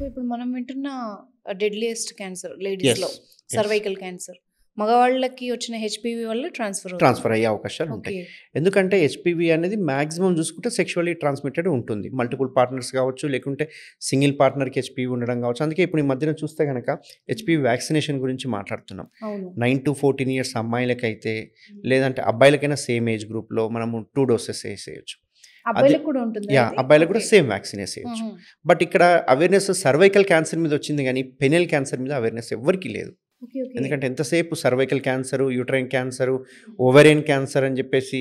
So, ఇప్పుడు మనం వింటున్న డెడ్లియెస్ట్ క్యాన్సర్ యెస్. లేడీస్‌లో యెస్. Cervical cancer. మగవాళ్ళకి వచ్చిన హెచ్‌పివి వల్ల ట్రాన్స్‌ఫర్ అవుతుంది. ట్రాన్స్‌ఫర్ అయ్యే అవకాశాలుంటాయి. ఓకే. ఎందుకంటే హెచ్‌పివి అనేది మాక్సిమం చూసుకుంటే సెక్షువల్లీ ట్రాన్స్‌మిటెడ్ ఉంటుంది. మల్టిపుల్ పార్ట్నర్స్ కావచ్చు, లేకుంటే సింగిల్ పార్ట్నర్‌కి హెచ్‌పివి ఉండడం కావచ్చు. అందుకే ఇప్పుడు ఈ మధ్యన చూస్తే గనక హెచ్‌పివి వ్యాక్సినేషన్ గురించి మాట్లాడుతున్నాం. అవును. 9-14 ఇయర్స్ అమ్మాయిలకైతే, లేదంటే అబ్బాయిలకైనా సేమ్ ఏజ్ గ్రూప్‌లో మనము 2 డోసెస్ ఏసేయొచ్చు. అదే అబ్బాయిలకు కూడా ఉంటుందా యాహ్! ఇది? అబ్బాయిలకు కూడా ఓకే. Same vaccine ఏసేయొచ్చు. హుహు. బట్ ఇక్కడ అవేర్‌నెస్ సర్వైకల్ క్యాన్సర్ మీద వచ్చింది గానీ, పెనియల్ క్యాన్సర్ మీద అవేర్‌నెస్ ఎవ్వరికీ లేదు. ఓకే. ఓకే. ఎందుకంటే ఎంతసేపు cervical cancer, uterine cancer, ovarian cancer అని చెప్పేసి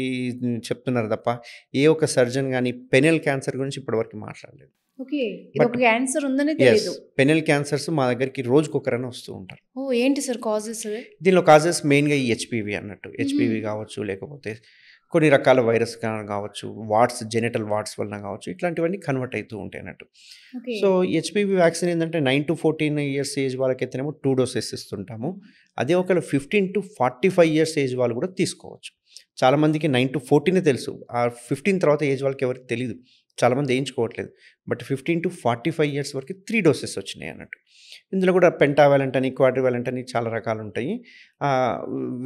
చెప్తున్నారు తప్ప, ఏ ఒక్క సర్జన్ గాని పెనియల్ క్యాన్సర్ గురించి ఇప్పటివరకు మాట్లాడలేదు. ఓకే. బట్ ఇదొక క్యాన్సర్ ఉందనే యెస్. తెలీదు. పెనియల్ క్యాన్సర్స్ మా దగ్గరికి రోజుకొకరైనా వస్తూ ఉంటారు. ఓహ్! ఏంటి సార్ కాజెస్ అవి? దీనిలో కాజెస్ మెయిన్‌గా ఈ హెచ్‌పివి అన్నట్టు. హుహు. హెచ్‌పివి కావచ్చు, లేకపోతే కొన్ని రకాల వైరస్ కావచ్చు, వాట్స్ జెనిటల్ వాట్స్ వలన కావచ్చు, ఇట్లాంటివన్నీ కన్వర్ట్ అయితూ ఉంటాయి అన్నట్టు. ఓకే. సో, హెచ్‌పివి వ్యాక్సిన్ ఏందంటే 9-14 ఇయర్స్ ఏజ్ వాళ్ళకైతేనేమో 2 డోసెస్ ఇస్తుంటాము. అదే ఒకవేళ 15-45 ఇయర్స్ ఏజ్ వాళ్ళు కూడా తీసుకోవచ్చు. చాలామందికి 9-14 తెలుసు. ఆ 15 తర్వాత ఏజ్ వాళ్ళకి ఎవరికీ తెలీదు. చాలామంది ఏయించుకోవట్లేదు. బట్ 15-45 ఇయర్స్ వరకు 3 డోసెస్ వచ్చినాయి అన్నట్టు. ఇందులో కూడా పెంటావాలెంట్ అని, క్వాడ్రివాలెంట్ అని చాలా రకాలుంటాయి.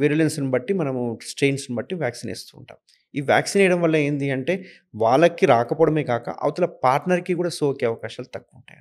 విరులెన్స్‌ని బట్టి మనము స్ట్రెయిన్స్‌ని బట్టి వ్యాక్సిన్ ఏస్తూ ఉంటాం. ఈ వ్యాక్సిన్ ఏయడం వల్ల ఏంది అంటే, వాళ్ళకి రాకపోవడమే కాక, అవతల పార్ట్నర్‌కి కూడా సోకే అవకాశాలు తక్కువుంటాయి.